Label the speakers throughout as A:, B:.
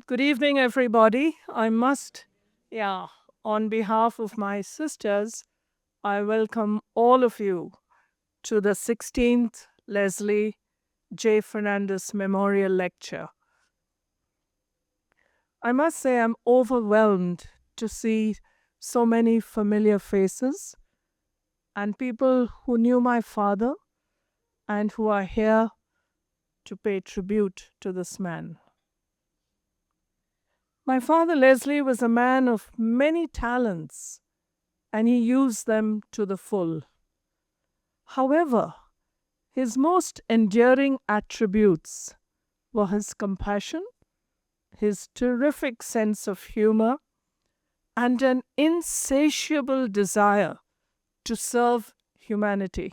A: Good evening, everybody. On behalf of my sisters, I welcome all of you to the 16th Leslie J. Fernandez Memorial Lecture. I must say, I'm overwhelmed to see so many familiar faces and people who knew my father and who are here to pay tribute to this man. My father, Leslie, was a man of many talents, and he used them to the full. However, his most enduring attributes were his compassion, his terrific sense of humor, and an insatiable desire to serve humanity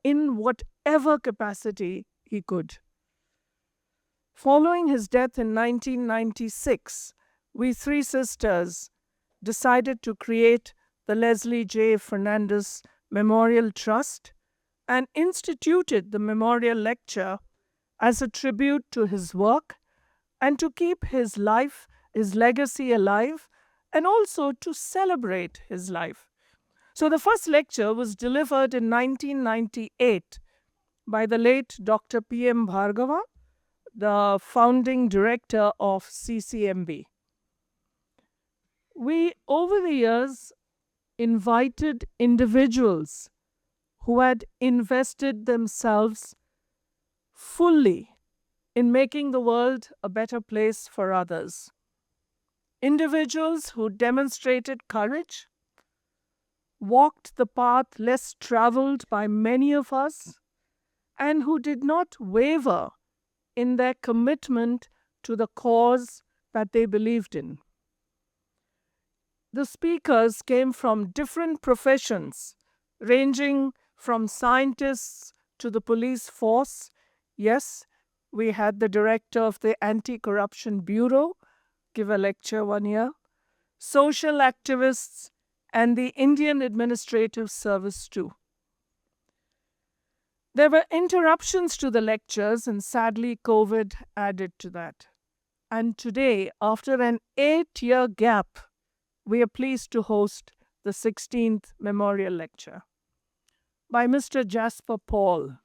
A: in whatever capacity he could. Following his death in 1996, we three sisters decided to create the Leslie J. Fernandez Memorial Trust and instituted the Memorial Lecture as a tribute to his work and to keep his life, his legacy alive, and also to celebrate his life. So the first lecture was delivered in 1998 by the late Dr. P.M. Bhargava, the founding director of CCMB. We, over the years, invited individuals who had invested themselves fully in making the world a better place for others. Individuals who demonstrated courage, walked the path less traveled by many of us, and who did not waver in their commitment to the cause that they believed in. The speakers came from different professions, ranging from scientists to the police force. Yes, we had the director of the Anti-Corruption Bureau give a lecture one year, social activists, and the Indian Administrative Service too. There were interruptions to the lectures, and sadly, COVID added to that. And today, after an 8-year gap, we are pleased to host the 16th Memorial Lecture by Mr. Jasper Paul,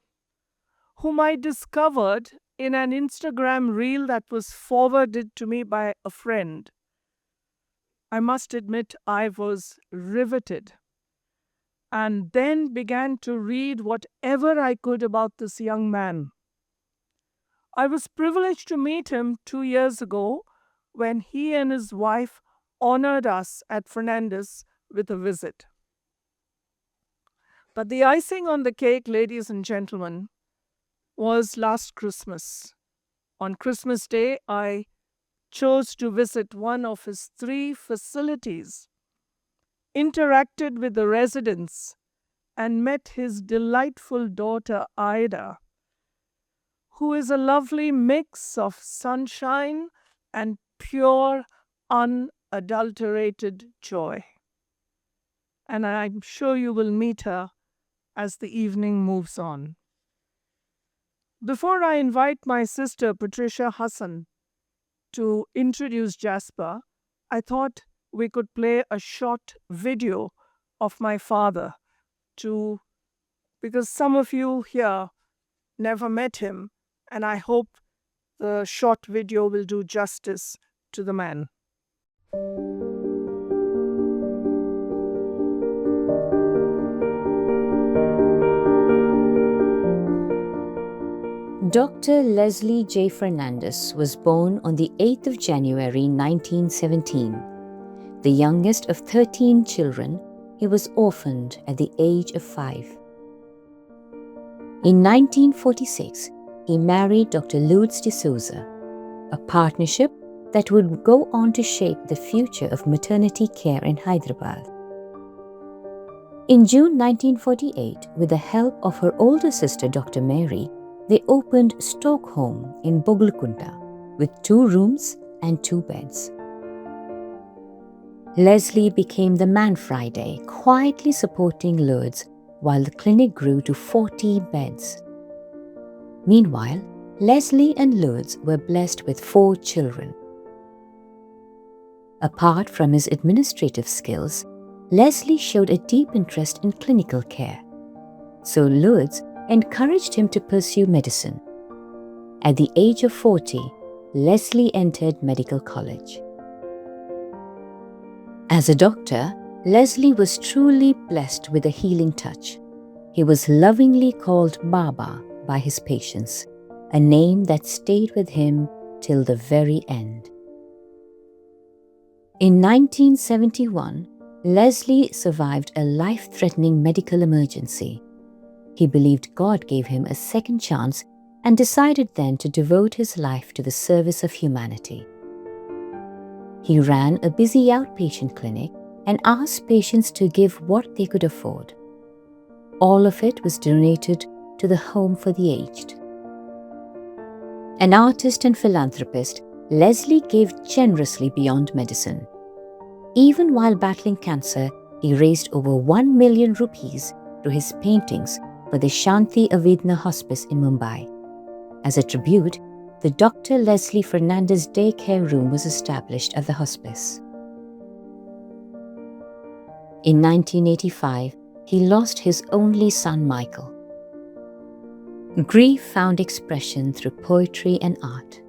A: whom I discovered in an Instagram reel that was forwarded to me by a friend. I must admit, I was riveted, and then began to read whatever I could about this young man. I was privileged to meet him 2 years ago when he and his wife honored us at Fernandez with a visit. But the icing on the cake, ladies and gentlemen, was last Christmas. On Christmas Day, I chose to visit one of his 3 facilities, interacted with the residents, and met his delightful daughter, Ida, who is a lovely mix of sunshine and pure, unadulterated joy. And I'm sure you will meet her as the evening moves on. Before I invite my sister, Patricia Hassan, to introduce Jasper, I thought we could play a short video of my father because some of you here never met him, and I hope the short video will do justice to the man.
B: Dr. Leslie J. Fernandez was born on the 8th of January 1917. The youngest of 13 children, he was orphaned at the age of 5. In 1946, he married Dr. Lourdes de Souza, a partnership that would go on to shape the future of maternity care in Hyderabad. In June 1948, with the help of her older sister, Dr. Mary, they opened Stoke Home in Boglakunta with 2 rooms and 2 beds. Leslie became the man Friday, quietly supporting Lourdes while the clinic grew to 40 beds. Meanwhile, Leslie and Lourdes were blessed with 4 children. Apart from his administrative skills, Leslie showed a deep interest in clinical care. So Lourdes encouraged him to pursue medicine. At the age of 40, Leslie entered medical college. As a doctor, Leslie was truly blessed with a healing touch. He was lovingly called Baba by his patients, a name that stayed with him till the very end. In 1971, Leslie survived a life-threatening medical emergency. He believed God gave him a second chance and decided then to devote his life to the service of humanity. He ran a busy outpatient clinic and asked patients to give what they could afford. All of it was donated to the Home for the Aged. An artist and philanthropist, Leslie gave generously beyond medicine. Even while battling cancer, he raised over 1 million rupees through his paintings for the Shanti Avedna Hospice in Mumbai. As a tribute, the Dr. Leslie Fernandez daycare room was established at the hospice. In 1985, he lost his only son Michael. Grief found expression through poetry and art,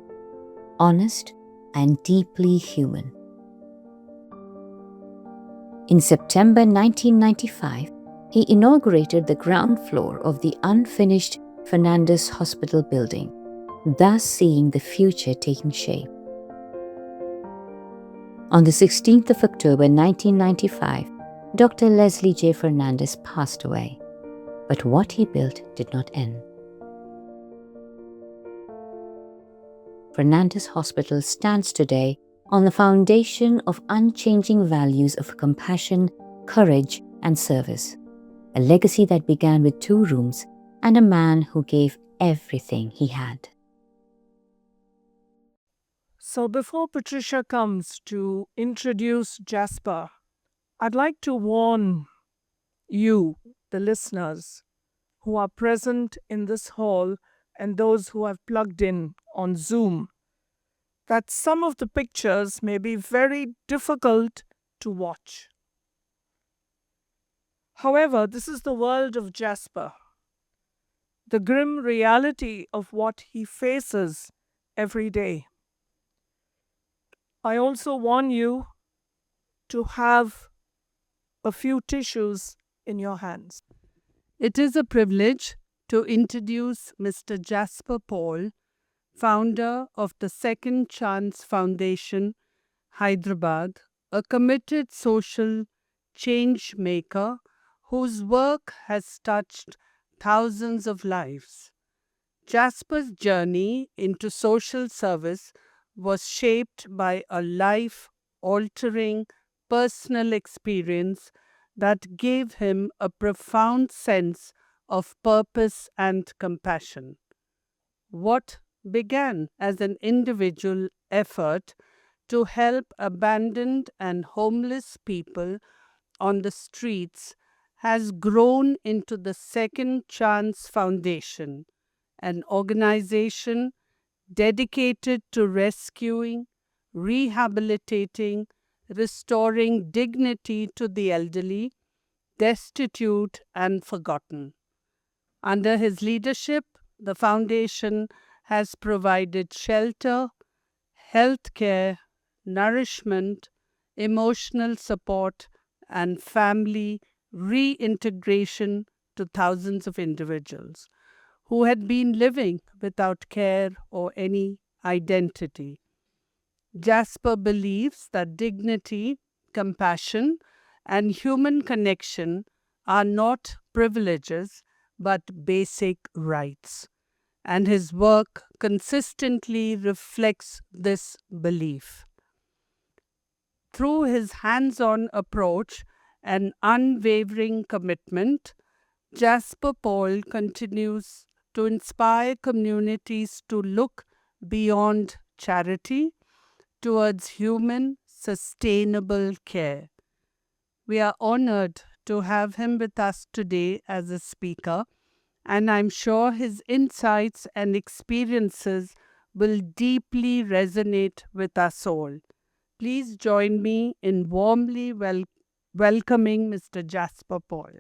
B: honest and deeply human. In September 1995, he inaugurated the ground floor of the unfinished Fernandez Hospital building, thus seeing the future taking shape. On the 16th of October 1995, Dr. Leslie J. Fernandez passed away, but what he built did not end. Fernandez Hospital stands today on the foundation of unchanging values of compassion, courage, and service, a legacy that began with 2 rooms and a man who gave everything he had.
A: So before Patricia comes to introduce Jasper, I'd like to warn you, the listeners, who are present in this hall and those who have plugged in on Zoom, that some of the pictures may be very difficult to watch. However, this is the world of Jasper, the grim reality of what he faces every day. I also warn you to have a few tissues in your hands. It is a privilege to introduce Mr. Jasper Paul, founder of the Second Chance Foundation, Hyderabad, a committed social change maker whose work has touched thousands of lives. Jasper's journey into social service was shaped by a life-altering personal experience that gave him a profound sense of purpose and compassion. What began as an individual effort to help abandoned and homeless people on the streets has grown into the Second Chance Foundation, an organization dedicated to rescuing, rehabilitating, restoring dignity to the elderly, destitute, and forgotten. Under his leadership, the foundation has provided shelter, health care, nourishment, emotional support, and family reintegration to thousands of individuals who had been living without care or any identity. Jasper believes that dignity, compassion, and human connection are not privileges but basic rights, and his work consistently reflects this belief. Through his hands-on approach and unwavering commitment, Jasper Paul continues to inspire communities to look beyond charity towards human, sustainable care. We are honored to have him with us today as a speaker, and I'm sure his insights and experiences will deeply resonate with us all. Please join me in warmly welcoming Mr. Jasper Paul.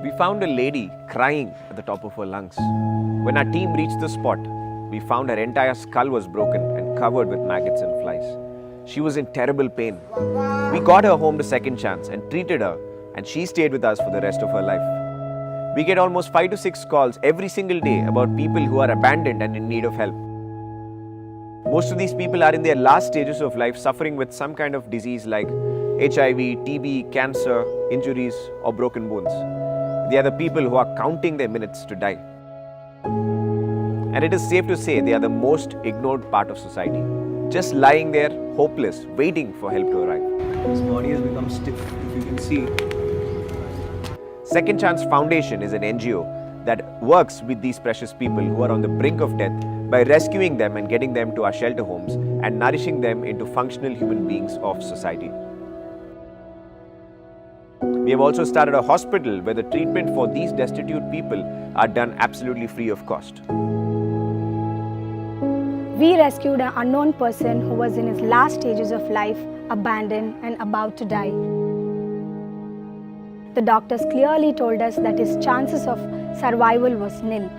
C: We found a lady crying at the top of her lungs. When our team reached the spot, we found her entire skull was broken and covered with maggots and flies. She was in terrible pain. We got her home to Second Chance and treated her, and she stayed with us for the rest of her life. We get almost 5 to 6 calls every single day about people who are abandoned and in need of help. Most of these people are in their last stages of life, suffering with some kind of disease like HIV, TB, cancer, injuries, or broken bones. They are the people who are counting their minutes to die. And it is safe to say they are the most ignored part of society, just lying there, hopeless, waiting for help to arrive.
D: His body has become stiff, if you can see.
C: Second Chance Foundation is an NGO that works with these precious people who are on the brink of death by rescuing them and getting them to our shelter homes and nourishing them into functional human beings of society. We have also started a hospital where the treatment for these destitute people are done absolutely free of cost.
E: We rescued an unknown person who was in his last stages of life, abandoned and about to die. The doctors clearly told us that his chances of survival was nil.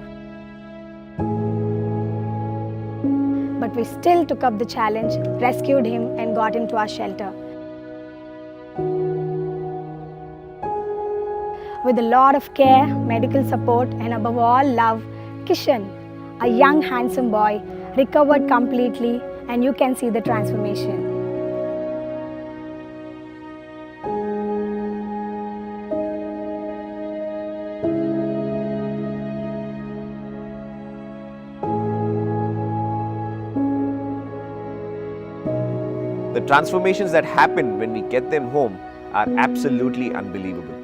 E: But we still took up the challenge, rescued him and got him to our shelter. With a lot of care, medical support and above all love, Kishan, a young handsome boy, recovered completely and you can see the transformation.
C: The transformations that happen when we get them home are absolutely unbelievable.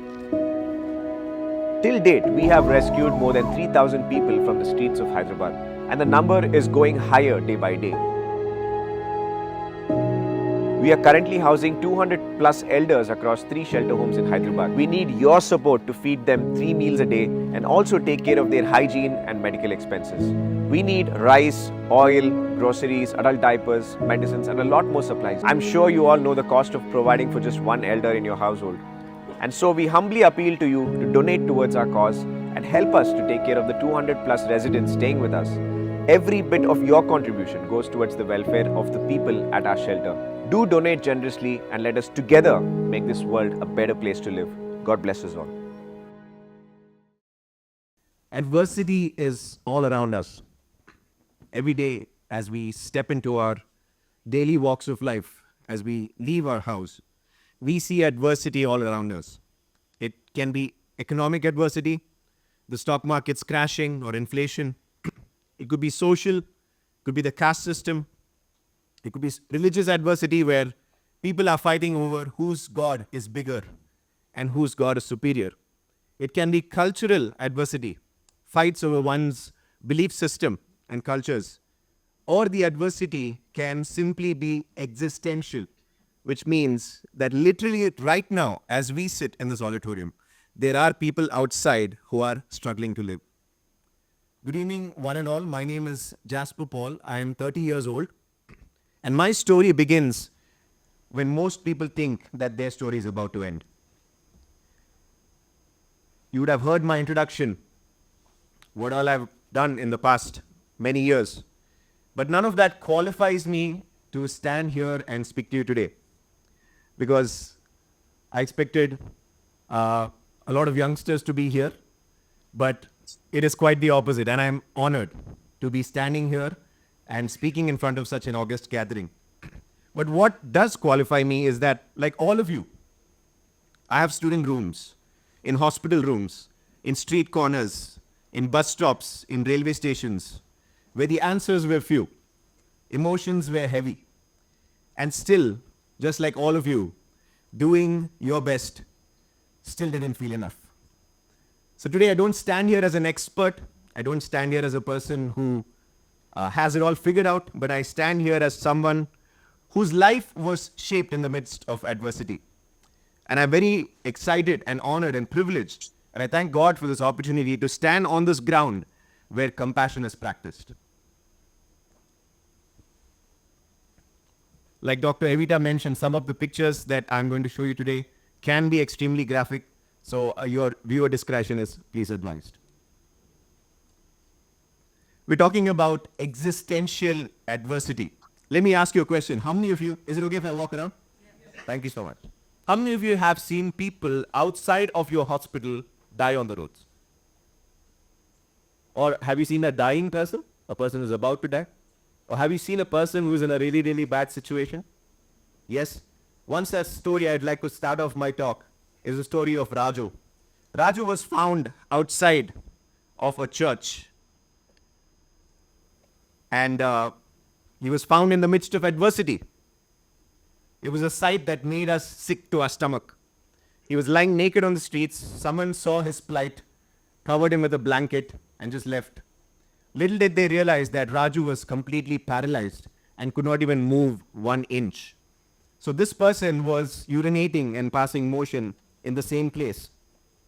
C: Till date, we have rescued more than 3,000 people from the streets of Hyderabad, and the number is going higher day by day. We are currently housing 200 plus elders across 3 shelter homes in Hyderabad. We need your support to feed them 3 meals a day and also take care of their hygiene and medical expenses. We need rice, oil, groceries, adult diapers, medicines and a lot more supplies. I'm sure you all know the cost of providing for just one elder in your household. And so we humbly appeal to you to donate towards our cause and help us to take care of the 200 plus residents staying with us. Every bit of your contribution goes towards the welfare of the people at our shelter. Do donate generously and let us together make this world a better place to live. God bless us all.
F: Adversity is all around us. Every day as we step into our daily walks of life, as we leave our house, we see adversity all around us. It can be economic adversity, the stock market's crashing or inflation. It could be social, could be the caste system. It could be religious adversity where people are fighting over whose God is bigger and whose God is superior. It can be cultural adversity, fights over one's belief system and cultures. Or the adversity can simply be existential, which means that literally right now, as we sit in this auditorium, there are people outside who are struggling to live. Good evening, one and all. My name is Jasper Paul. I am 30 years old. And my story begins when most people think that their story is about to end. You would have heard my introduction, what all I've done in the past many years. But none of that qualifies me to stand here and speak to you today. Because I expected a lot of youngsters to be here, but it is quite the opposite. And I'm honored to be standing here and speaking in front of such an august gathering. But what does qualify me is that, like all of you, I have stood in rooms, in hospital rooms, in street corners, in bus stops, in railway stations, where the answers were few, emotions were heavy, and still, just like all of you, doing your best still didn't feel enough. So today I don't stand here as an expert. I don't stand here as a person who has it all figured out, but I stand here as someone whose life was shaped in the midst of adversity. And I'm very excited and honored and privileged, and I thank God for this opportunity to stand on this ground where compassion is practiced. Like Dr. Evita mentioned, some of the pictures that I'm going to show you today can be extremely graphic, so your viewer discretion is please advised. We're talking about existential adversity. Let me ask you a question. How many of you, is it okay if I walk around? Thank you so much. How many of you have seen people outside of your hospital die on the roads? Or have you seen a dying person? A person who's about to die? Or have you seen a person who's in a really, really bad situation? Yes. One such story I'd like to start off my talk is the story of Raju. Raju was found outside of a church. And he was found in the midst of adversity. It was a sight that made us sick to our stomach. He was lying naked on the streets. Someone saw his plight, covered him with a blanket, and just left. Little did they realize that Raju was completely paralyzed and could not even move 1 inch. So this person was urinating and passing motion in the same place.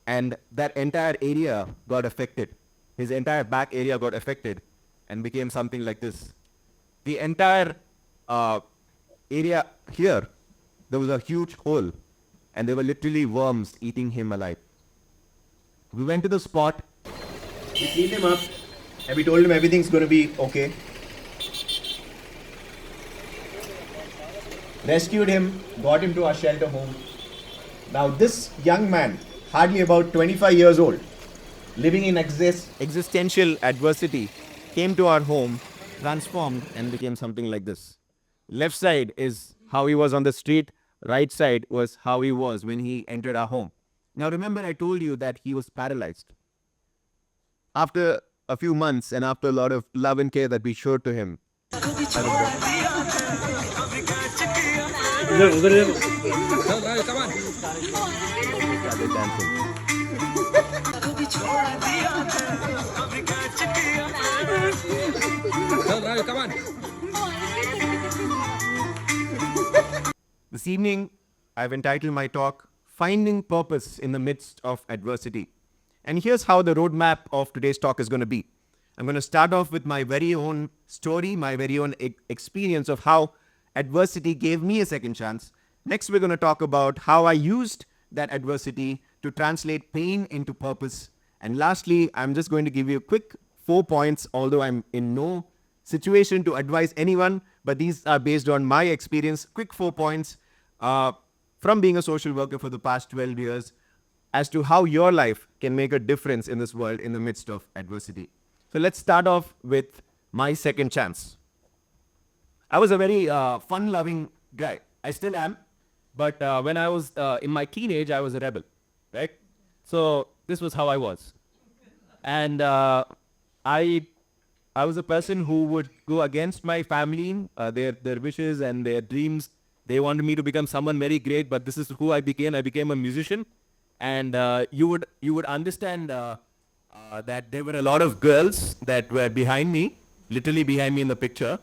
F: And that entire area got affected. His entire back area got affected and became something like this. The entire area here, there was a huge hole and there were literally worms eating him alive. We went to the spot, we cleaned him up, and we told him everything's going to be okay. Rescued him, got him to our shelter home. Now this young man, hardly about 25 years old, living in existential adversity, came to our home, transformed and became something like this. Left side is how he was on the street. Right side was how he was when he entered our home. Now remember, I told you that he was paralyzed. After a few months and after a lot of love and care that we showed to him, started dancing. This evening, I've entitled my talk, Finding Purpose in the Midst of Adversity. And here's how the roadmap of today's talk is going to be. I'm going to start off with my very own story, my very own experience of how adversity gave me a second chance. Next, we're going to talk about how I used that adversity to translate pain into purpose. And lastly, I'm just going to give you a quick 4 points, although I'm in no situation to advise anyone, but these are based on my experience. Quick 4 points from being a social worker for the past 12 years as to how your life can make a difference in this world in the midst of adversity. So let's start off with my second chance. I was a very fun-loving guy. I still am. But when I was in my teenage, I was a rebel, right? So this was how I was. And I was a person who would go against my family, their wishes and their dreams. They wanted me to become someone very great, but this is who I became. I became a musician. And you would understand that there were a lot of girls that were behind me, literally behind me in the picture.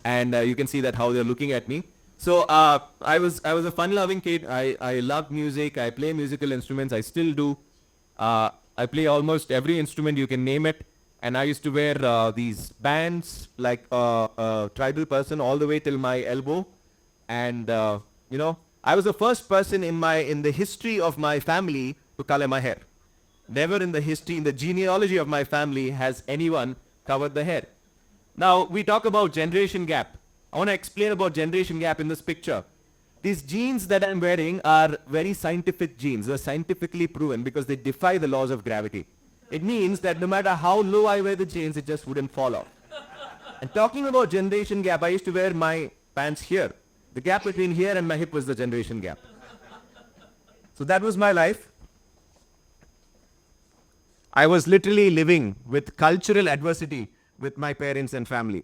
F: And you can see that how they're looking at me. So I was a fun-loving kid. I loved music. I play musical instruments. I still do. I play almost every instrument you can name it. And I used to wear these bands like a tribal person all the way till my elbow. And I was the first person in the history of my family to color my hair. Never in the genealogy of my family has anyone covered the hair. Now we talk about generation gap. I want to explain about generation gap in this picture. These jeans that I'm wearing are very scientific jeans. They're scientifically proven because they defy the laws of gravity. It means that no matter how low I wear the jeans, it just wouldn't fall off. And talking about generation gap, I used to wear my pants here. The gap between here and my hip was the generation gap. So that was my life. I was literally living with cultural adversity with my parents and family.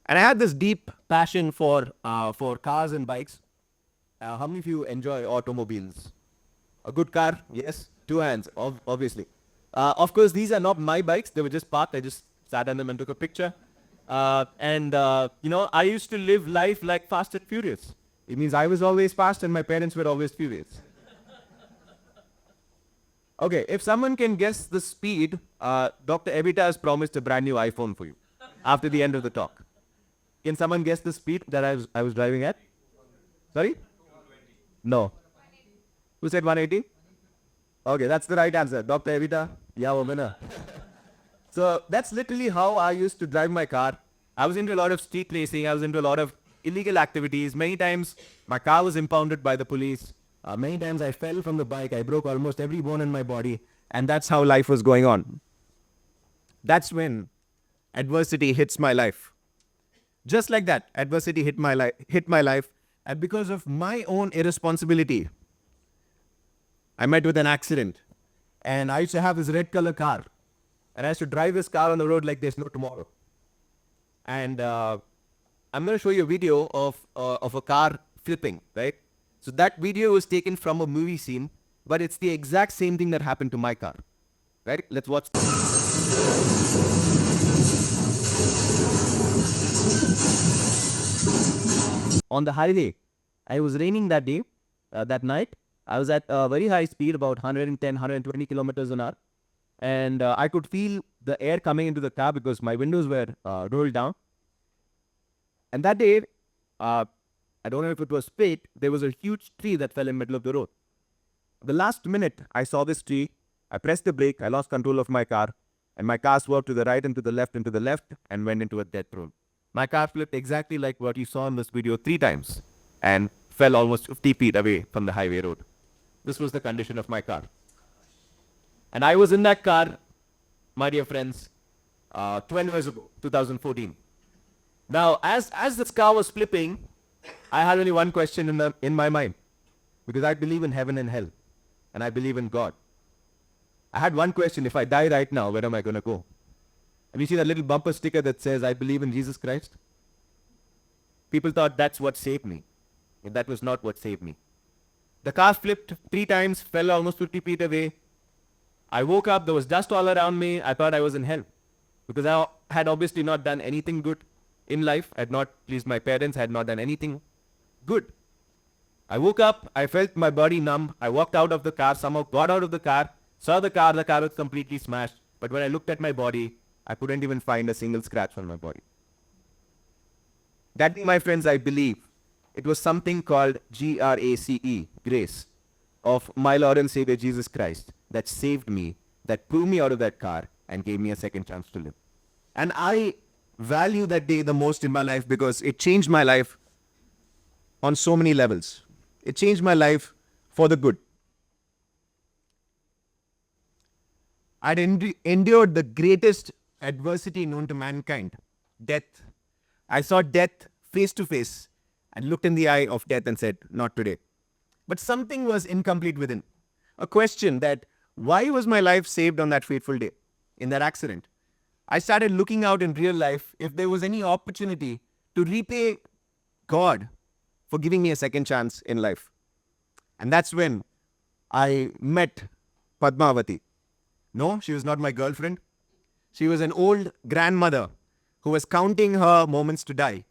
F: And I had this deep passion for cars and bikes. How many of you enjoy automobiles? A good car? Yes? 2 hands, obviously. Of course, these are not my bikes. They were just parked. I just sat on them and took a picture. I used to live life like Fast and Furious. It means I was always fast and my parents were always furious. Okay, if someone can guess the speed, Dr. Evita has promised a brand new iPhone for you after the end of the talk. Can someone guess the speed that I was driving at? Sorry? No. Who said 180? Okay, that's the right answer. Dr. Evita, yeah, we're winner. So that's literally how I used to drive my car. I was into a lot of street racing. I was into a lot of illegal activities. Many times my car was impounded by the police. Many times I fell from the bike. I broke almost every bone in my body. And that's how life was going on. That's when adversity hits my life. Just like that, adversity hit my life. And because of my own irresponsibility, I met with an accident. And I used to have this red color car. And I used to drive this car on the road like there's no tomorrow. And I'm going to show you a video of a car flipping, right? So that video was taken from a movie scene, but it's the exact same thing that happened to my car, right? Let's watch. On the highway, it was raining that day, that night. I was at a very high speed, about 110, 120 kilometers an hour. And I could feel the air coming into the car because my windows were rolled down. And that day, I don't know if it was fate, there was a huge tree that fell in the middle of the road. The last minute, I saw this tree. I pressed the brake. I lost control of my car. And my car swerved to the right and to the left and to the left and went into a death road. My car flipped exactly like what you saw in this video 3 times and fell almost 50 feet away from the highway road. This was the condition of my car. And I was in that car, my dear friends, 12 years ago, 2014. Now, as this car was flipping, I had only one question in my mind. Because I believe in heaven and hell. And I believe in God. I had one question: if I die right now, where am I going to go? Have you seen that little bumper sticker that says, I believe in Jesus Christ? People thought that's what saved me. And that was not what saved me. The car flipped 3 times, fell almost 50 feet away. I woke up, there was dust all around me. I thought I was in hell. Because I had obviously not done anything good in life. I had not pleased my parents. I had not done anything good. I woke up, I felt my body numb. I walked out of the car, somehow got out of the car, saw the car was completely smashed. But when I looked at my body, I couldn't even find a single scratch on my body. That day, my friends, I believe it was something called GRACE, grace, of my Lord and Savior Jesus Christ that saved me, that pulled me out of that car and gave me a second chance to live. And I value that day the most in my life because it changed my life on so many levels. It changed my life for the good. I'd endured the greatest adversity known to mankind, death. I saw death face to face and looked in the eye of death and said, not today. But something was incomplete within. A question that, why was my life saved on that fateful day, in that accident? I started looking out in real life if there was any opportunity to repay God for giving me a second chance in life. And that's when I met Padmavati. No, she was not my girlfriend. She was an old grandmother who was counting her moments to die.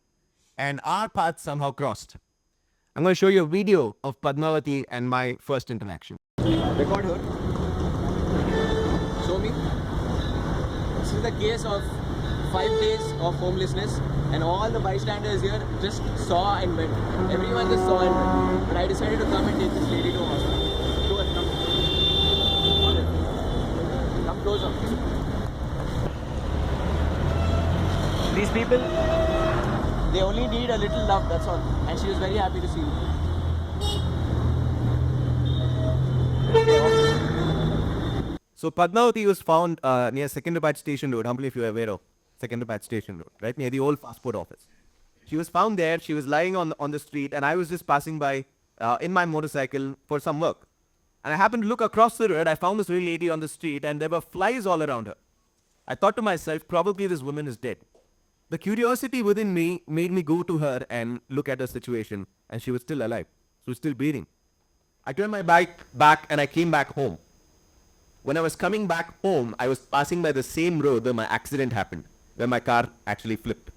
F: And our paths somehow crossed. I'm going to show you a video of Padmavati and my first interaction.
D: Record her. Show me. This is the case of 5 days of homelessness, and all the bystanders here just saw and went. Everyone just saw and went. But I decided to come and take this lady to hospital. Go ahead, come. Come closer. These people, they only need a little love, that's all. And she was very happy to see me.
F: So Padmavati was found near Secunderabad Station Road. How many of you are aware of Secunderabad Station Road, right? Near the old passport office. She was found there. She was lying on the street, and I was just passing by in my motorcycle for some work. And I happened to look across the road. I found this little lady on the street, and there were flies all around her. I thought to myself, probably this woman is dead. The curiosity within me made me go to her and look at her situation, and she was still alive. She was still breathing. I turned my bike back, and I came back home. When I was coming back home, I was passing by the same road where my accident happened, where my car actually flipped.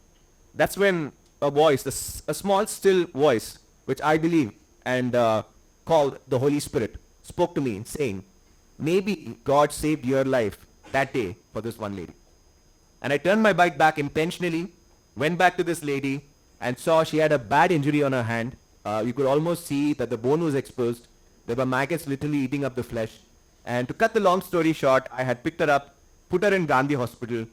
F: That's when a voice, a small still voice, which I believe and called the Holy Spirit, spoke to me saying, maybe God saved your life that day for this one lady. And I turned my bike back intentionally, went back to this lady, and saw she had a bad injury on her hand. You could almost see that the bone was exposed. There were maggots literally eating up the flesh. And to cut the long story short, I had picked her up, put her in Gandhi hospital.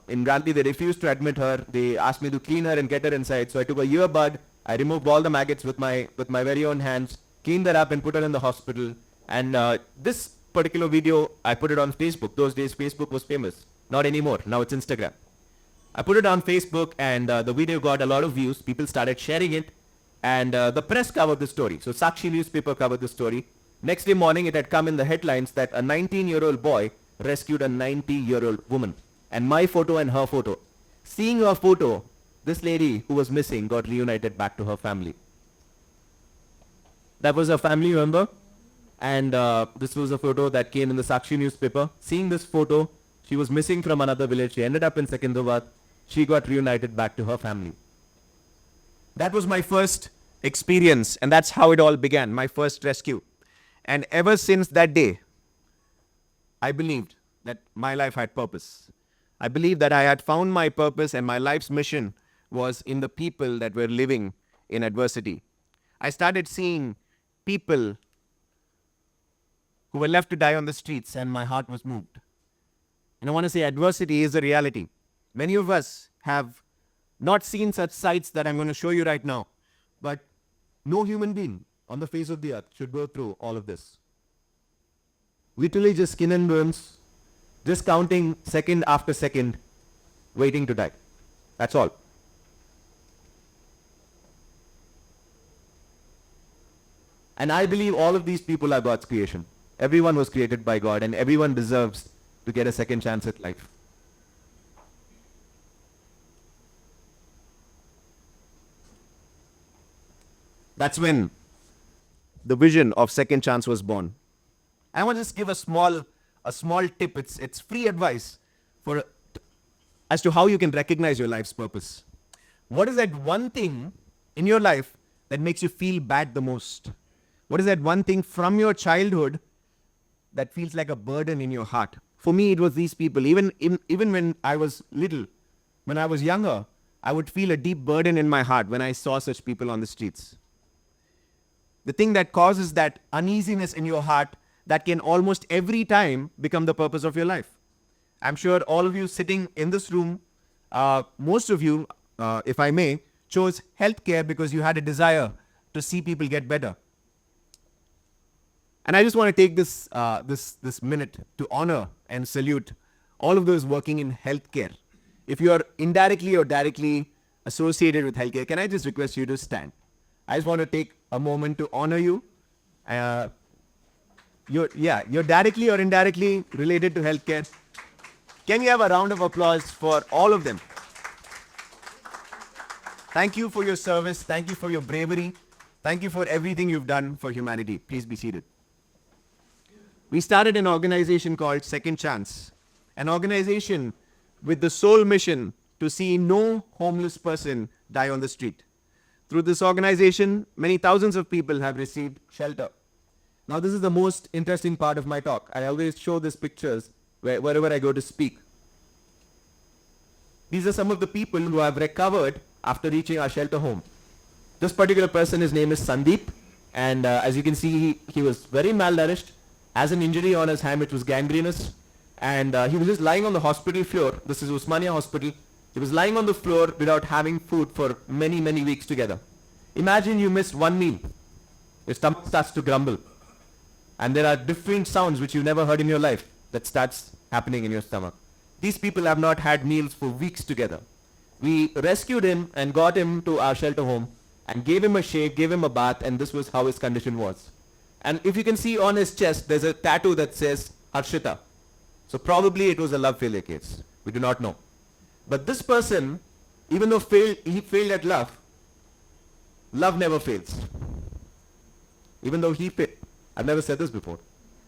F: In Gandhi, they refused to admit her. They asked me to clean her and get her inside. So I took a earbud. I removed all the maggots with my very own hands, cleaned her up and put her in the hospital. And this particular video, I put it on Facebook. Those days, Facebook was famous. Not anymore. Now it's Instagram. I put it on Facebook, and the video got a lot of views. People started sharing it, and the press covered the story. So Sakshi newspaper covered the story. Next day morning, it had come in the headlines that a 19-year-old boy rescued a 90-year-old woman. And my photo and her photo. Seeing her photo, this lady who was missing got reunited back to her family. That was her family member, and this was a photo that came in the Sakshi newspaper. Seeing this photo, she was missing from another village. She ended up in Secunderabad. She got reunited back to her family. That was my first experience, and that's how it all began, my first rescue. And ever since that day, I believed that my life had purpose. I believed that I had found my purpose, and my life's mission was in the people that were living in adversity. I started seeing people who were left to die on the streets, and my heart was moved. And I want to say adversity is a reality. Many of us have not seen such sights that I'm going to show you right now, but no human being on the face of the earth should go through all of this. Literally just skin and bones, just counting second after second, waiting to die. That's all. And I believe all of these people are God's creation. Everyone was created by God, and everyone deserves to get a second chance at life. That's when the vision of second chance was born. I want to just give a small tip. It's free advice as to how you can recognize your life's purpose. What is that one thing in your life that makes you feel bad the most? What is that one thing from your childhood that feels like a burden in your heart? For me, it was these people. Even when I was little, when I was younger, I would feel a deep burden in my heart when I saw such people on the streets. The thing that causes that uneasiness in your heart that can almost every time become the purpose of your life. I'm sure all of you sitting in this room, most of you, if I may, chose healthcare because you had a desire to see people get better. And I just want to take this minute to honor and salute all of those working in healthcare. If you are indirectly or directly associated with healthcare, can I just request you to stand? I just want to take a moment to honor you. You're directly or indirectly related to healthcare. Can you have a round of applause for all of them? Thank you for your service. Thank you for your bravery. Thank you for everything you've done for humanity. Please be seated. We started an organization called Second Chance, an organization with the sole mission to see no homeless person die on the street. Through this organization, many thousands of people have received shelter. Now, this is the most interesting part of my talk. I always show these pictures wherever I go to speak. These are some of the people who have recovered after reaching our shelter home. This particular person, his name is Sandeep, and as you can see, he was very malnourished, has an injury on his hand which was gangrenous, and he was just lying on the hospital floor. This is Osmania Hospital. He was lying on the floor without having food for many, many weeks together. Imagine you missed one meal. Your stomach starts to grumble. And there are different sounds which you've never heard in your life that starts happening in your stomach. These people have not had meals for weeks together. We rescued him and got him to our shelter home and gave him a shake, gave him a bath, and this was how his condition was. And if you can see on his chest, there's a tattoo that says Harshita. So probably it was a love failure case. We do not know. But this person, even though he failed at love, love never fails. Even though he failed, I've never said this before.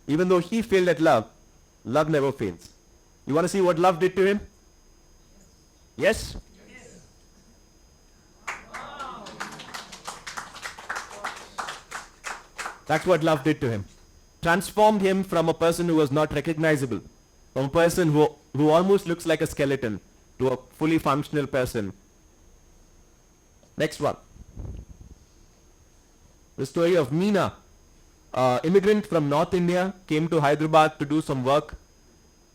F: Even though he failed at love, love never fails. You want to see what love did to him? Yes? That's what love did to him. transformed him from a person who was not recognizable, from a person who almost looks like a skeleton, to a fully functional person. Next one. The story of Meena, immigrant from North India, came to Hyderabad to do some work,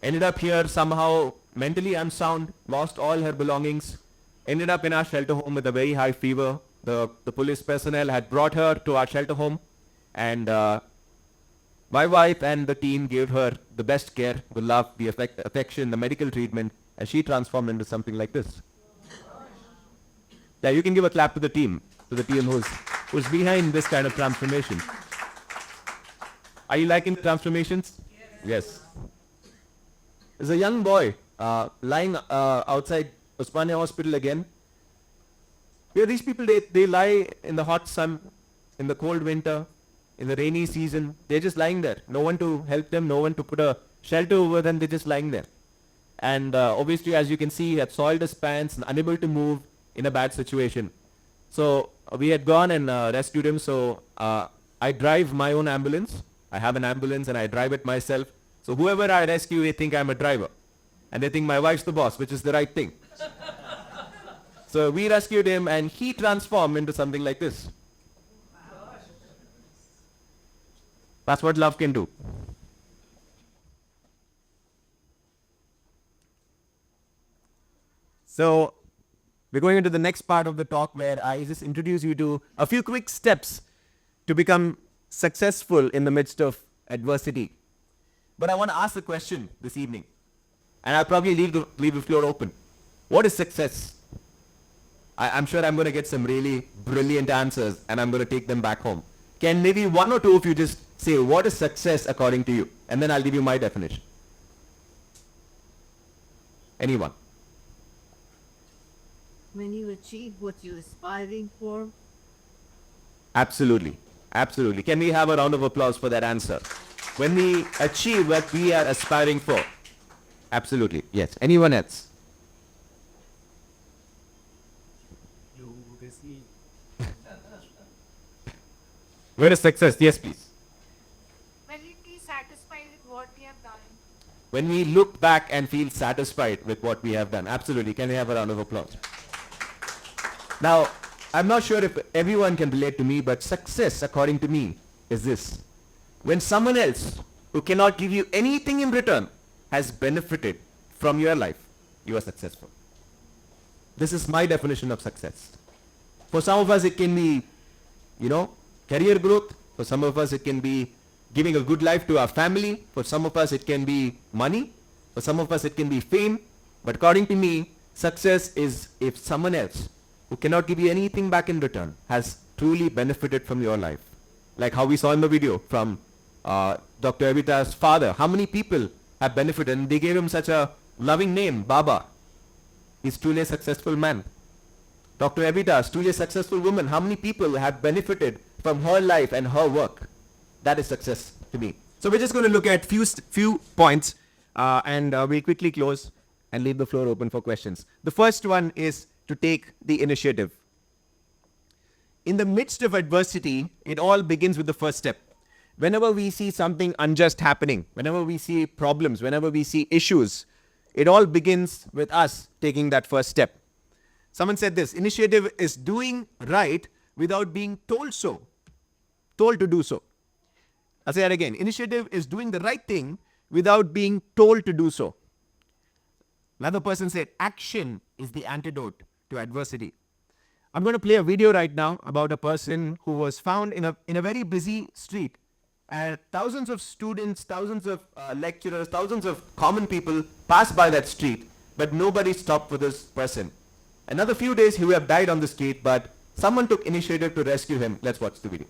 F: ended up here somehow mentally unsound, lost all her belongings, ended up in our shelter home with a very high fever. The police personnel had brought her to our shelter home, and my wife and the team gave her the best care, the love, the affection, the medical treatment, and she transformed into something like this. Yeah, you can give a clap to the team who's behind this kind of transformation. Are you liking the transformations? Yes. There's a young boy lying outside Osmania Hospital again. Here, these people, they lie in the hot sun, in the cold winter, in the rainy season. They're just lying there. No one to help them, no one to put a shelter over them. They're just lying there. And obviously, as you can see, he had soiled his pants and unable to move in a bad situation. So we had gone and rescued him. So I drive my own ambulance. I have an ambulance and I drive it myself. So whoever I rescue, they think I'm a driver. And they think my wife's the boss, which is the right thing. So we rescued him and he transformed into something like this. That's what love can do. So we're going into the next part of the talk where I just introduce you to a few quick steps to become successful in the midst of adversity. But I want to ask a question this evening, and I'll probably leave the floor open. What is success? I'm sure I'm going to get some really brilliant answers, and I'm going to take them back home. Can maybe one or two of you just say, what is success according to you? And then I'll give you my definition. Anyone?
G: When you achieve what you're aspiring for.
F: Absolutely. Absolutely. Can we have a round of applause for that answer? When we achieve what we are aspiring for. Absolutely. Yes. Anyone else? Where is success? Yes, please.
H: When we be satisfied with what we have done.
F: When we look back and feel satisfied with what we have done. Absolutely. Can we have a round of applause? Now, I'm not sure if everyone can relate to me, but success, according to me, is this. When someone else who cannot give you anything in return has benefited from your life, you are successful. This is my definition of success. For some of us, it can be, career growth. For some of us, it can be giving a good life to our family. For some of us, it can be money. For some of us, it can be fame. But according to me, success is if someone else who cannot give you anything back in return has truly benefited from your life. Like how we saw in the video from Dr. Evita's father. How many people have benefited? And they gave him such a loving name, Baba. He's truly a successful man. Dr. Evita is truly a successful woman. How many people have benefited from her life and her work? That is success to me. So we're just going to look at few points and we'll quickly close and leave the floor open for questions. The first one is to take the initiative. In the midst of adversity, it all begins with the first step. Whenever we see something unjust happening, whenever we see problems, whenever we see issues, it all begins with us taking that first step. Someone said this, initiative is doing right without being told to do so. I'll say that again. Initiative is doing the right thing without being told to do so. Another person said, action is the antidote to adversity. I'm going to play a video right now about a person who was found in a very busy street. And thousands of students, thousands of lecturers, thousands of common people passed by that street, but nobody stopped for this person. Another few days he would have died on the street, but someone took initiative to rescue him. Let's watch the video.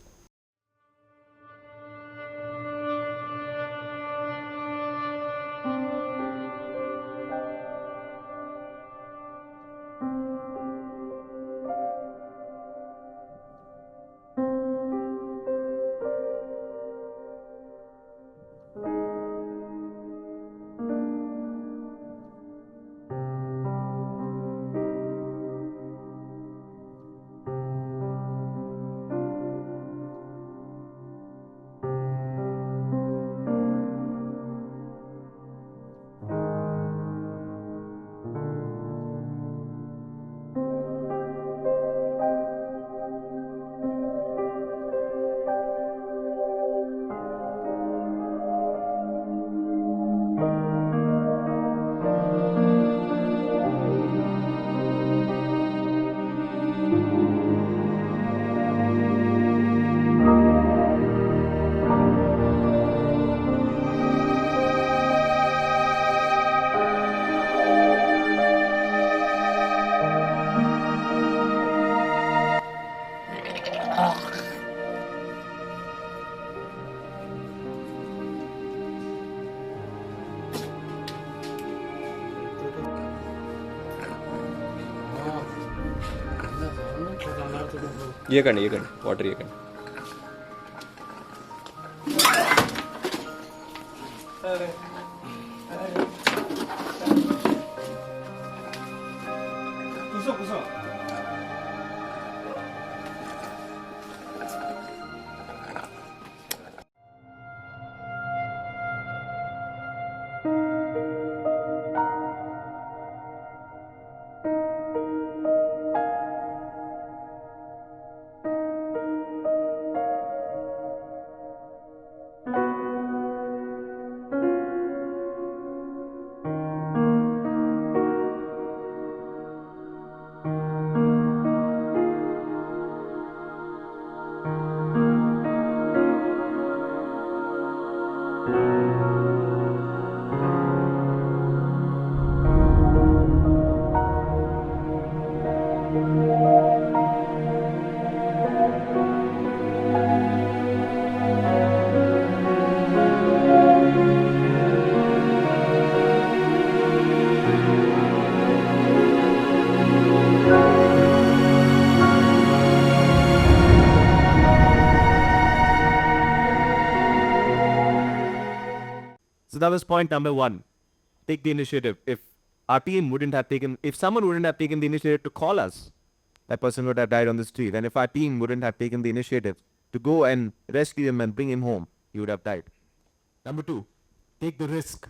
D: ये करना water ये करना
F: So that was point number one. Take the initiative. If someone wouldn't have taken the initiative to call us, that person would have died on the street. And if our team wouldn't have taken the initiative to go and rescue him and bring him home, he would have died. Number two, take the risk.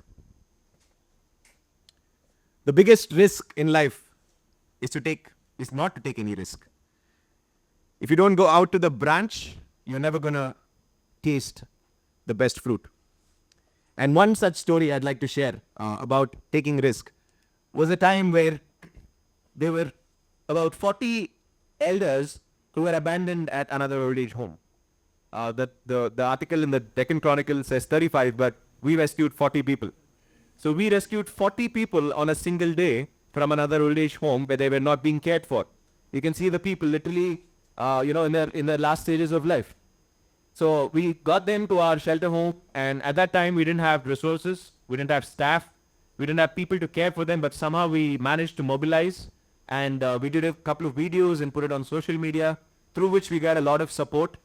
F: The biggest risk in life is not to take any risk. If you don't go out to the branch, you're never gonna taste the best fruit. And one such story I'd like to share about taking risk was a time where there were about 40 elders who were abandoned at another old age home. The article in the Deccan Chronicle says 35, but we rescued 40 people. So we rescued 40 people on a single day from another old age home where they were not being cared for. You can see the people literally, in their last stages of life. So we got them to our shelter home, and at that time we didn't have resources, we didn't have staff, we didn't have people to care for them, but somehow we managed to mobilize, and we did a couple of videos and put it on social media, through which we got a lot of support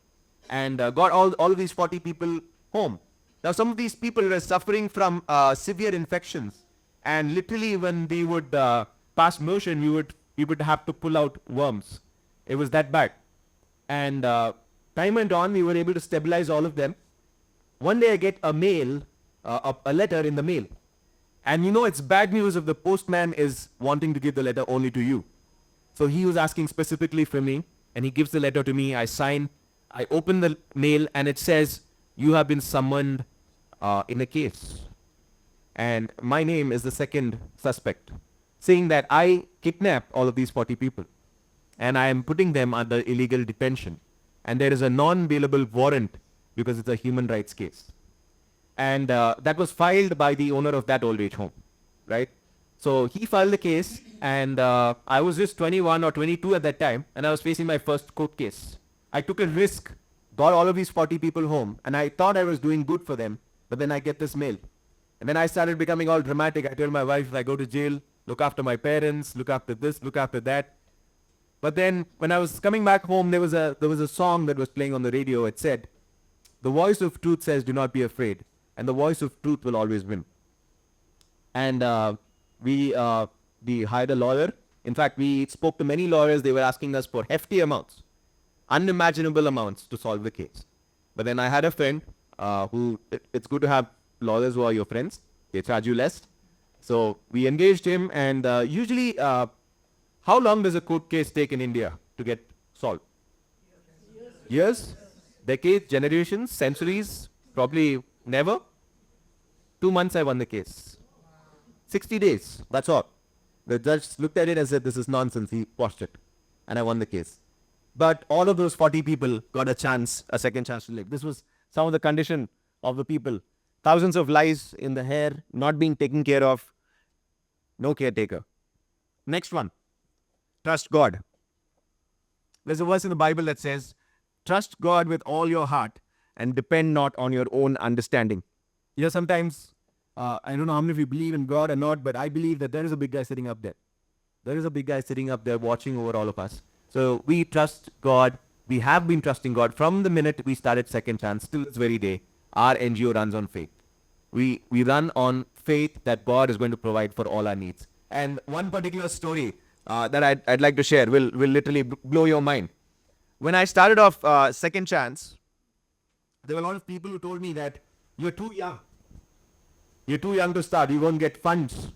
F: and got all of these 40 people home. Now some of these people were suffering from severe infections, and literally when they would pass motion, we would have to pull out worms. It was that bad. And time went on, we were able to stabilize all of them. One day I get a letter in the mail. And it's bad news if the postman is wanting to give the letter only to you. So he was asking specifically for me, and he gives the letter to me. I sign, I open the mail, and it says, "You have been summoned in a case." And my name is the second suspect, saying that I kidnapped all of these 40 people, and I am putting them under illegal detention. And there is a non-bailable warrant because it's a human rights case. And that was filed by the owner of that old age home, right? So he filed the case, and I was just 21 or 22 at that time, and I was facing my first court case. I took a risk, got all of these 40 people home, and I thought I was doing good for them, but then I get this mail. And then I started becoming all dramatic. I told my wife, if I go to jail, look after my parents, look after this, look after that. But then when I was coming back home, there was a song that was playing on the radio. It said, "The voice of truth says, do not be afraid, and the voice of truth will always win." And we hired a lawyer. In fact, we spoke to many lawyers. They were asking us for hefty amounts, unimaginable amounts to solve the case. But then I had a friend it's good to have lawyers who are your friends. They charge you less. So we engaged him, and usually, how long does a court case take in India to get solved? Years? Decades? Generations? Centuries? Probably never. 2 months I won the case. 60 days. That's all. The judge looked at it and said, "This is nonsense." He quashed it. And I won the case. But all of those 40 people got a second chance to live. This was some of the condition of the people. Thousands of lies in the hair, not being taken care of, no caretaker. Next one. Trust God. There's a verse in the Bible that says, "Trust God with all your heart and depend not on your own understanding." Sometimes, I don't know how many of you believe in God or not, but I believe that there is a big guy sitting up there. There is a big guy sitting up there watching over all of us. So we trust God. We have been trusting God from the minute we started Second Chance till this very day. Our NGO runs on faith. We run on faith that God is going to provide for all our needs. And one particular story that I'd like to share will literally blow your mind. When I started off Second Chance, there were a lot of people who told me that you're too young. You're too young to start. You won't get funds.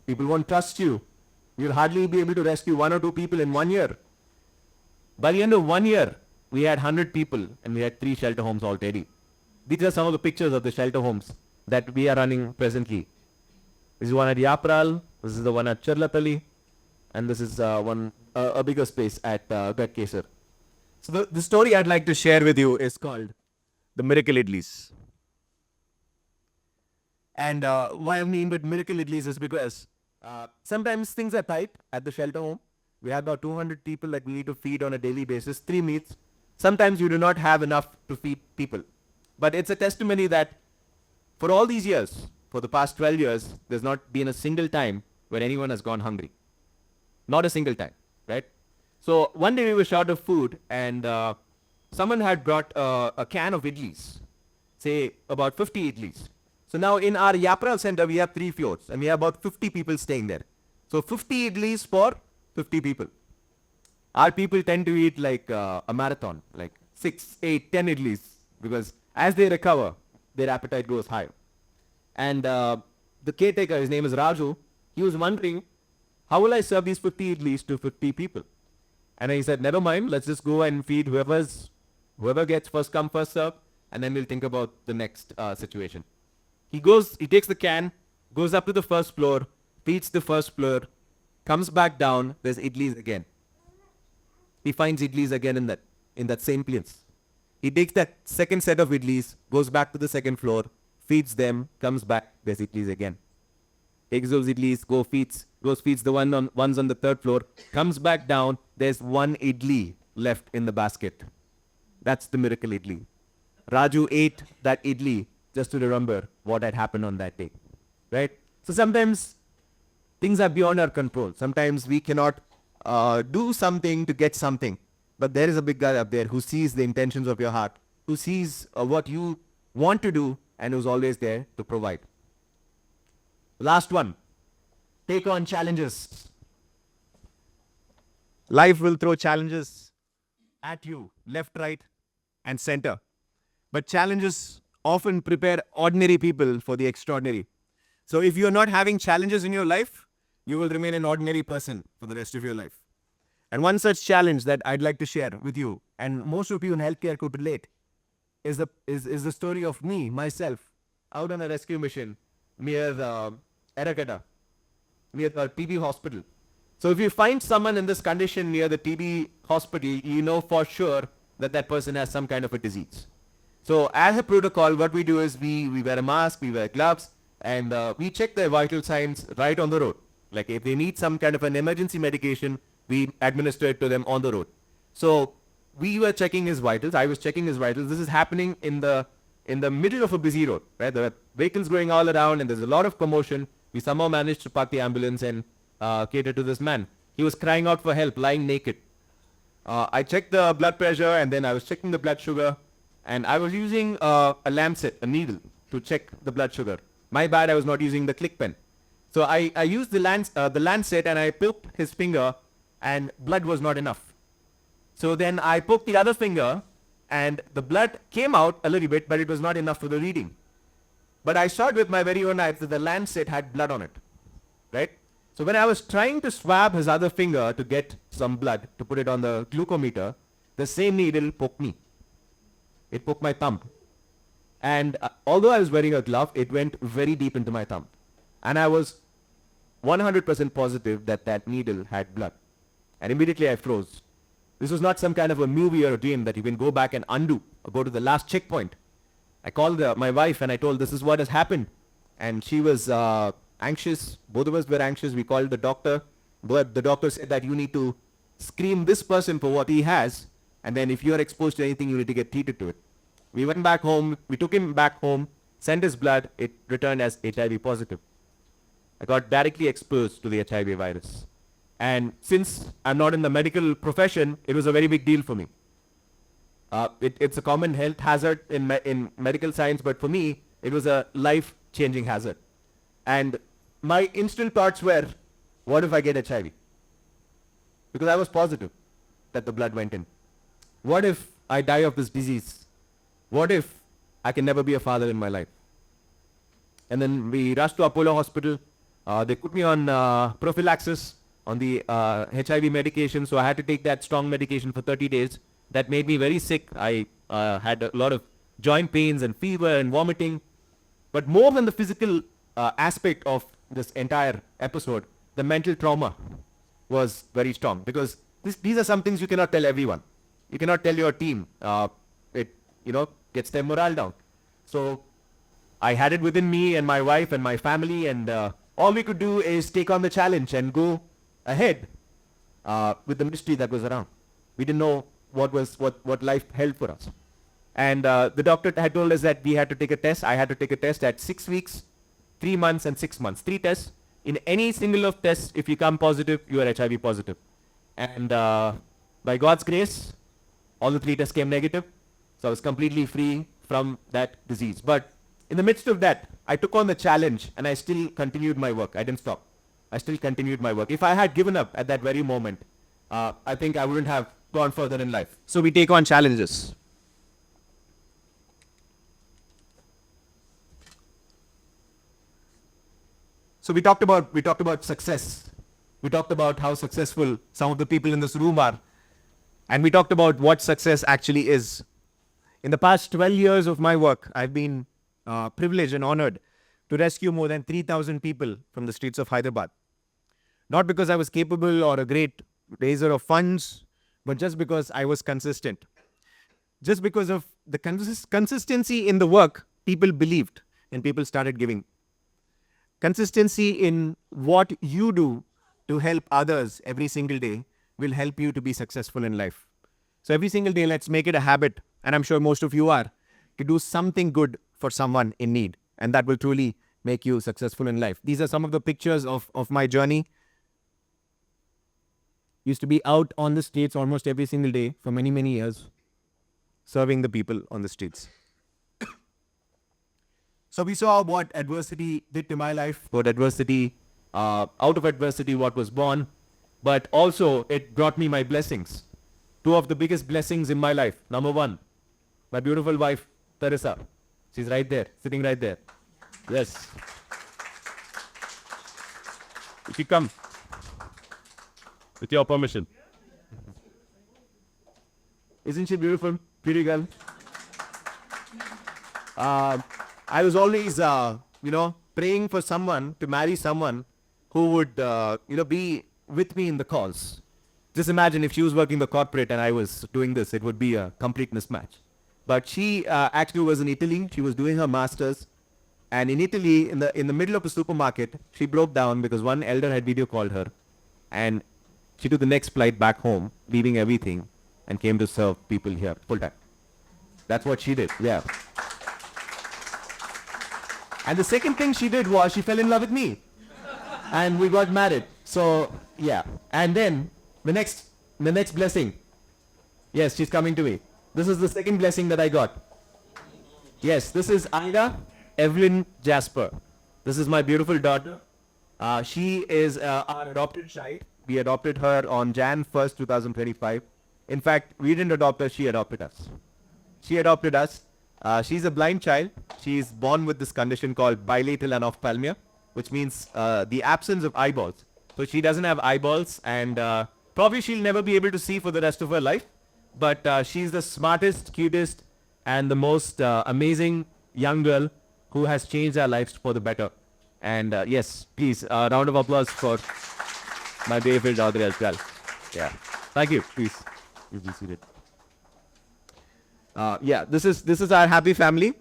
F: People won't trust you. You'll hardly be able to rescue 1 or 2 people in 1 year. By the end of 1 year, we had 100 people and we had 3 shelter homes already. These are some of the pictures of the shelter homes that we are running presently. This is one at Yapral, this is the one at Charlatali, and this is a bigger space at Gatkesar. So the story I'd like to share with you is called The Miracle Idlis. And why I mean with Miracle Idlis is because sometimes things are tight at the shelter home. We have about 200 people that we need to feed on a daily basis, 3 meals. Sometimes you do not have enough to feed people. But it's a testimony that for all these years, for the past 12 years, there's not been a single time where anyone has gone hungry. Not a single time, right? So one day we were short of food and someone had brought a can of idlis, say about 50 idlis. So now in our Yapral center, we have 3 floors and we have about 50 people staying there. So 50 idlis for 50 people. Our people tend to eat like a marathon, like 6, 8, 10 idlis, because as they recover, their appetite goes higher. And the caretaker, his name is Raju, he was wondering, how will I serve these 50 idlis to 50 people? And he said, never mind, let's just go and feed whoever gets first come, first serve, and then we'll think about the next situation. He takes the can, goes up to the first floor, feeds the first floor, comes back down, there's idlis again. He finds idlis again in that same place. He takes that second set of idlis, goes back to the second floor, feeds them, comes back, there's idlis again. Takes those idlis, feeds the ones on the third floor, comes back down, there's 1 idli left in the basket. That's the miracle idli. Raju ate that idli just to remember what had happened on that day. Right? So sometimes things are beyond our control. Sometimes we cannot do something to get something. But there is a big guy up there who sees the intentions of your heart, who sees what you want to do and who's always there to provide. Last one. Take on challenges. Life will throw challenges at you, left, right, and center. But challenges often prepare ordinary people for the extraordinary. So if you're not having challenges in your life, you will remain an ordinary person for the rest of your life. And one such challenge that I'd like to share with you, and most of you in healthcare could relate, is the story of me, myself, out on a rescue mission near Eragada, near the TB hospital. So if you find someone in this condition near the TB hospital, you know for sure that that person has some kind of a disease. So as a protocol, what we do is we wear a mask, we wear gloves, and we check their vital signs right on the road. Like if they need some kind of an emergency medication, we administer it to them on the road. So we were checking his vitals. I was checking his vitals. This is happening in the middle of a busy road, right? There are vehicles going all around and there's a lot of commotion. We somehow managed to park the ambulance and cater to this man. He was crying out for help, lying naked. I checked the blood pressure and then I was checking the blood sugar, and I was using a lancet, a needle, to check the blood sugar. My bad, I was not using the click pen. So I used the lancet and I poked his finger and blood was not enough. So then I poked the other finger and the blood came out a little bit, but it was not enough for the reading. But I saw it with my very own eyes that the lancet had blood on it, right? So when I was trying to swab his other finger to get some blood to put it on the glucometer, the same needle poked me. It poked my thumb. And although I was wearing a glove, it went very deep into my thumb. And I was 100% positive that that needle had blood. And immediately I froze. This was not some kind of a movie or a dream that you can go back and undo or go to the last checkpoint. I called my wife and I told this is what has happened. And she was anxious. Both of us were anxious. We called the doctor. But the doctor said that you need to screen this person for what he has. And then if you are exposed to anything, you need to get treated to it. We went back home. We took him back home, sent his blood. It returned as HIV positive. I got directly exposed to the HIV virus. And since I'm not in the medical profession, it was a very big deal for me. It's a common health hazard in medical science, but for me, it was a life-changing hazard. And my instant thoughts were, what if I get HIV? Because I was positive that the blood went in. What if I die of this disease? What if I can never be a father in my life? And then we rushed to Apollo Hospital. They put me on prophylaxis on the HIV medication, so I had to take that strong medication for 30 days. That made me very sick. I had a lot of joint pains and fever and vomiting. But more than the physical aspect of this entire episode, the mental trauma was very strong, because these are some things you cannot tell everyone. You cannot tell your team. It gets their morale down. So I had it within me and my wife and my family, and all we could do is take on the challenge and go ahead with the mystery that was around. We didn't know what life held for us. And the doctor had told us that we had to take a test. I had to take a test at 6 weeks, 3 months and 6 months. 3 tests. In any single of tests, if you come positive, you are HIV positive. And by God's grace, all the 3 tests came negative. So I was completely free from that disease. But in the midst of that, I took on the challenge and I still continued my work. I didn't stop. I still continued my work. If I had given up at that very moment, I think I wouldn't have gone further in life. So we take on challenges. So we talked about success. We talked about how successful some of the people in this room are. And we talked about what success actually is. In the past 12 years of my work, I've been privileged and honored to rescue more than 3,000 people from the streets of Hyderabad. Not because I was capable or a great raiser of funds, but just because I was consistent. Just because of the consistency in the work, people believed and people started giving. Consistency in what you do to help others every single day will help you to be successful in life. So every single day, let's make it a habit, and I'm sure most of you are, to do something good for someone in need. And that will truly make you successful in life. These are some of the pictures of my journey. Used to be out on the streets almost every single day for many, many years, serving the people on the streets. So we saw what adversity did to my life, what adversity, out of adversity, what was born, but also it brought me my blessings. 2 of the biggest blessings in my life. Number 1, my beautiful wife, Teresa. She's right there, sitting right there. Yes. If you come, with your permission. Isn't she beautiful? Pretty girl. I was always, praying for someone to marry someone who would, be with me in the cause. Just imagine if she was working the corporate and I was doing this, it would be a complete mismatch. But she actually was in Italy. She was doing her master's. And in Italy, in the middle of a supermarket, she broke down because one elder had video called her. And she took the next flight back home, leaving everything, and came to serve people here full time. That's what she did, yeah. And the second thing she did was she fell in love with me. And we got married. So, yeah. And then, the next blessing. Yes, she's coming to me. This is the second blessing that I got. Yes, this is Ida Evelyn Jasper. This is my beautiful daughter. She is our adopted child. We adopted her on Jan 1st, 2025. In fact, we didn't adopt her, she adopted us. She adopted us. She's a blind child. She's born with this condition called bilateral anorthopalmia, which means the absence of eyeballs. So she doesn't have eyeballs, and probably she'll never be able to see for the rest of her life. But she's the smartest, cutest, and the most amazing young girl who has changed our lives for the better. And yes, please, a round of applause for my beautiful daughter as well. Yeah. Thank you. Please be seated. This is our happy family.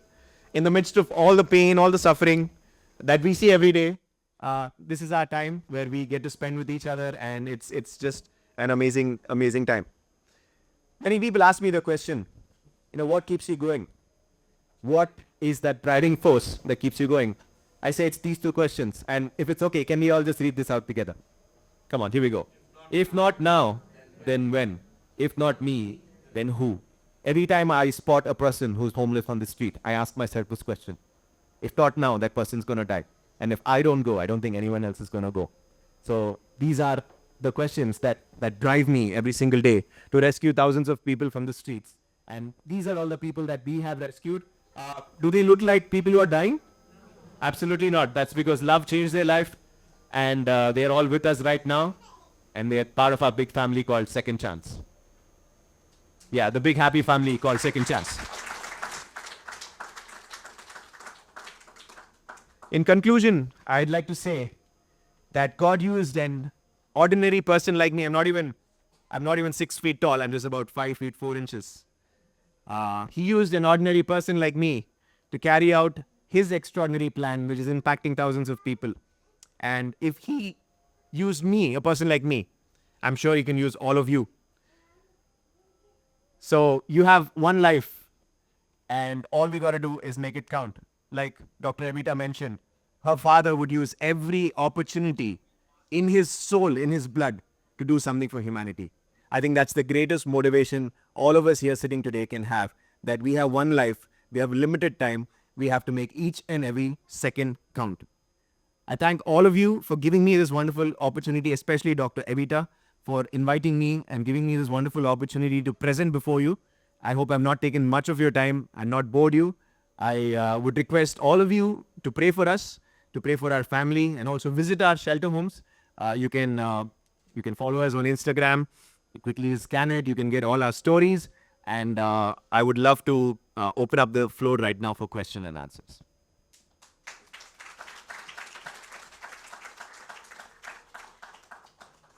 F: In the midst of all the pain, all the suffering that we see every day, this is our time where we get to spend with each other, and it's just an amazing time. Many people ask me the question, what keeps you going? What is that driving force that keeps you going? I say it's these 2 questions, and if it's okay, can we all just read this out together? Come on, here we go. If not now, then when? If not me, then who? Every time I spot a person who's homeless on the street, I ask myself this question. If not now, that person's gonna die. And if I don't go, I don't think anyone else is gonna go. So these are the questions that drive me every single day to rescue thousands of people from the streets. And these are all the people that we have rescued. Do they look like people who are dying? Absolutely not. That's because love changed their life, and they're all with us right now, and they're part of our big family called Second Chance. Yeah, the big happy family called Second Chance. In conclusion, I'd like to say that God used an ordinary person like me. I'm not even 6 feet tall. I'm just about 5 feet 4 inches. He used an ordinary person like me to carry out his extraordinary plan, which is impacting thousands of people. And if he used me, a person like me, I'm sure he can use all of you. So you have one life, and all we got to do is make it count. Like Dr. Evita mentioned, her father would use every opportunity in his soul, in his blood, to do something for humanity. I think that's the greatest motivation all of us here sitting today can have, that we have one life, we have limited time, we have to make each and every second count. I thank all of you for giving me this wonderful opportunity, especially Dr. Evita, for inviting me and giving me this wonderful opportunity to present before you. I hope I've not taken much of your time and not bored you. I would request all of you to pray for us, to pray for our family, and also visit our shelter homes. You can follow us on Instagram. You quickly scan it. You can get all our stories. And I would love to open up the floor right now for question and answers.